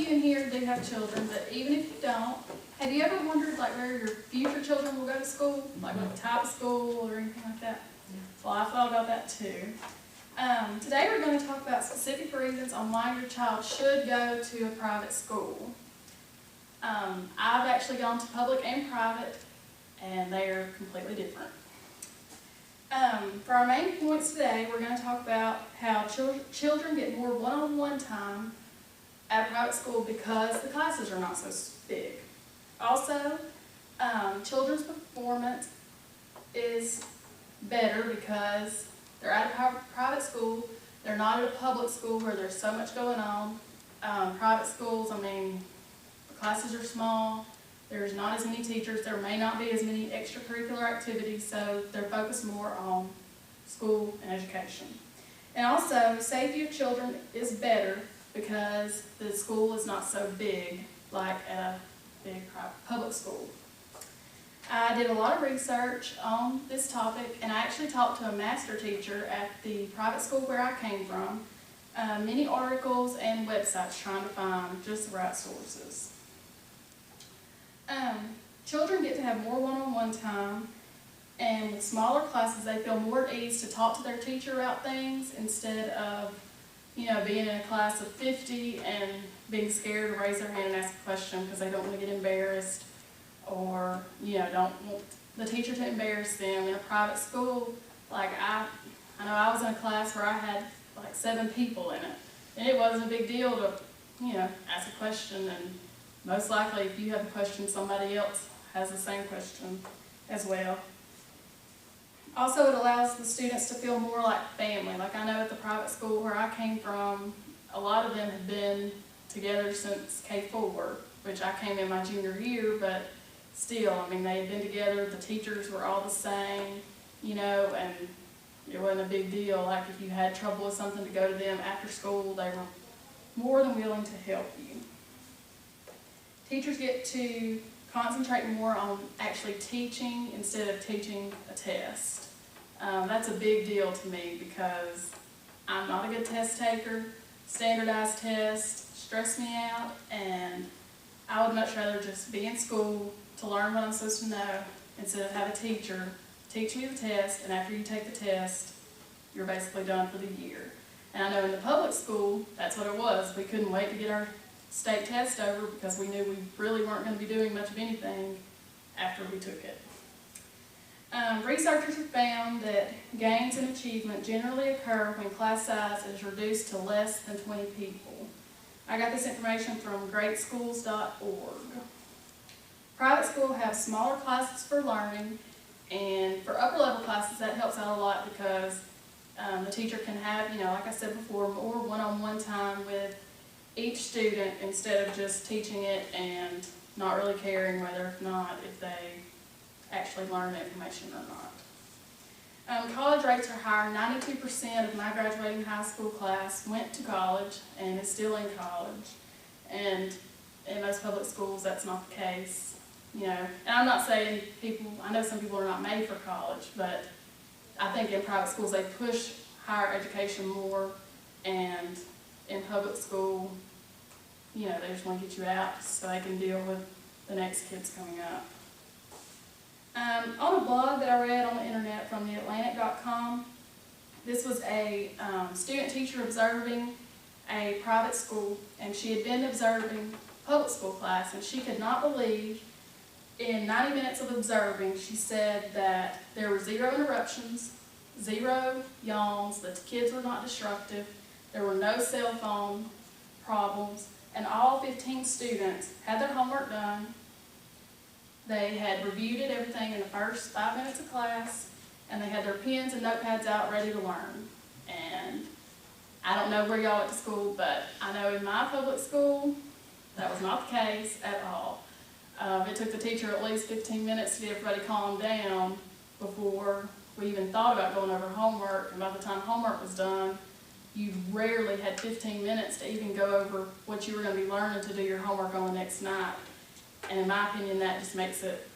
you in here do have children, but even if you don't, have you ever wondered like where your future children will go to school? Like what type of school or anything like that? Well, I thought about that too. Today we're going to talk about specific reasons on why your child should go to a private school. I've actually gone to public and private, and they are completely different. For our main points today, we're going to talk about how children get more one-on-one time at private school because the classes are not so big. Also, children's performance is better because they're at a private school. They're not at a public school where there's so much going on. Private schools, I mean, the classes are small. There's not as many teachers. There may not be as many extracurricular activities, so they're focused more on school and education. And also, safety of children is better because the school is not so big like a big public school. I did a lot of research on this topic, and I actually talked to a master teacher at the private school where I came from, many articles and websites trying to find just the right sources. Children get to have more one-on-one time, and with smaller classes they feel more at ease to talk to their teacher about things instead of being in a class of 50 and being scared to raise their hand and ask a question because they don't want to get embarrassed or don't want the teacher to embarrass them. In a private school, like I know I was in a class where I had like 7 people in it, and it wasn't a big deal to ask a question, and most likely if you have a question, somebody else has the same question as well. Also, it allows the students to feel more like family. Like I know at the private school where I came from, a lot of them had been together since K-4, which I came in my junior year, but still, I mean, they had been together, the teachers were all the same, and it wasn't a big deal. Like if you had trouble with something, to go to them after school, they were more than willing to help you. Teachers get to concentrate more on actually teaching instead of teaching a test. That's a big deal to me because I'm not a good test taker. Standardized tests stress me out, and I would much rather just be in school to learn what I'm supposed to know instead of have a teacher teach you the test, and after you take the test, you're basically done for the year. And I know in the public school, that's what it was. We couldn't wait to get our state test over because we knew we really weren't going to be doing much of anything after we took it. Researchers have found that gains in achievement generally occur when class size is reduced to less than 20 people. I got this information from greatschools.org. Private schools have smaller classes for learning, and for upper level classes that helps out a lot because the teacher can have, like I said before, more one-on-one time with each student instead of just teaching it and not really caring whether or not if they actually learn the information or not. College rates are higher. 92% of my graduating high school class went to college and is still in college. And in most public schools, that's not the case. And I'm not saying I know some people are not made for college, but I think in private schools they push higher education more, and in public school, they just want to get you out so they can deal with the next kids coming up. On a blog that I read on the internet from theatlantic.com, this was a student teacher observing a private school, and she had been observing public school class, and she could not believe in 90 minutes of observing, she said that there were 0 interruptions, 0 yawns, that the kids were not disruptive, there were no cell phone problems, and all 15 students had their homework done. They had reviewed everything in the first 5 minutes of class, and they had their pens and notepads out ready to learn. And I don't know where y'all went to school, but I know in my public school, that was not the case at all. It took the teacher at least 15 minutes to get everybody calmed down before we even thought about going over homework, and by the time homework was done, you rarely had 15 minutes to even go over what you were going to be learning to do your homework on the next night. And in my opinion, that just makes it,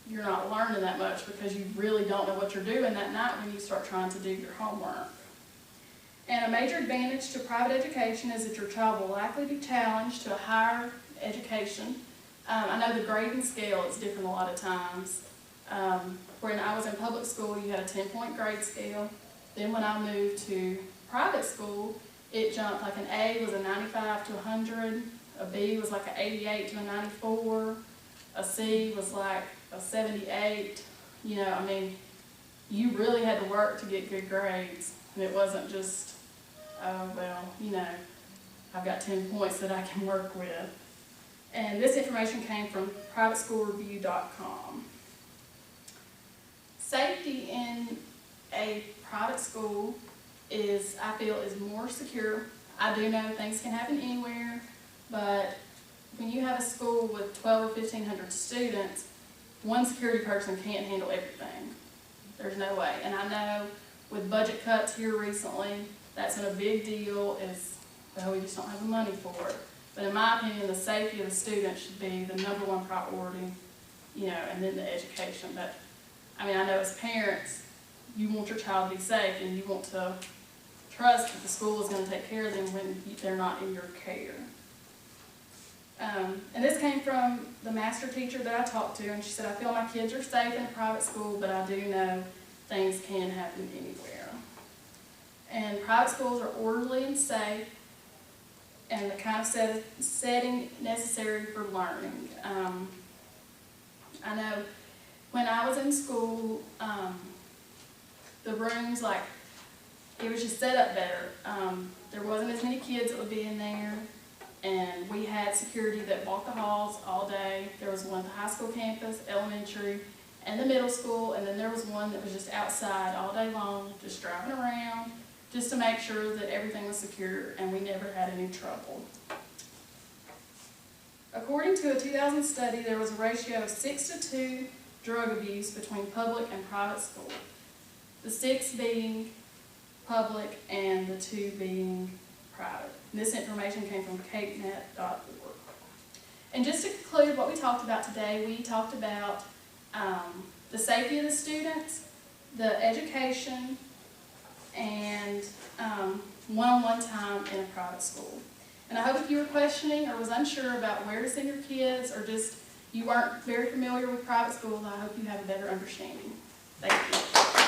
you're not learning that much because you really don't know what you're doing that night when you start trying to do your homework. And a major advantage to private education is that your child will likely be challenged to a higher education. I know the grading scale is different a lot of times. When I was in public school, you had a 10-point grade scale. Then when I moved to private school, it jumped. Like an A was a 95 to 100, a B was like an 88 to a 94, a C was like a 78. You know, I mean, you really had to work to get good grades. And it wasn't just, oh, well, you know, I've got 10 points that I can work with. And this information came from privateschoolreview.com. Safety in a private school is, I feel, is more secure. I do know things can happen anywhere, but when you have a school with 12 or 1,500 students, one security person can't handle everything. There's no way. And I know with budget cuts here recently, that's been a big deal, is, well, we just don't have the money for it. But in my opinion, the safety of the student should be the #1 priority, you know, and then the education. But, I mean, I know as parents, you want your child to be safe and you want to trust that the school is going to take care of them when they're not in your care. And this came from the master teacher that I talked to, and she said, I feel my kids are safe in a private school, but I do know things can happen anywhere. And private schools are orderly and safe, and the kind of setting necessary for learning. I know when I was in school, the rooms, like, it was just set up better. There wasn't as many kids that would be in there, and we had security that walked the halls all day. There was one at the high school campus, elementary, and the middle school, and then there was one that was just outside all day long, just driving around, just to make sure that everything was secure and we never had any trouble. According to a 2000 study, there was a ratio of 6-to-2 drug abuse between public and private school. The 6 being public and the 2 being private. And this information came from capenet.org. And just to conclude what we talked about today, we talked about the safety of the students, the education, and one-on-one time in a private school. And I hope if you were questioning or was unsure about where to send your kids, or just you weren't very familiar with private schools, I hope you have a better understanding. Thank you.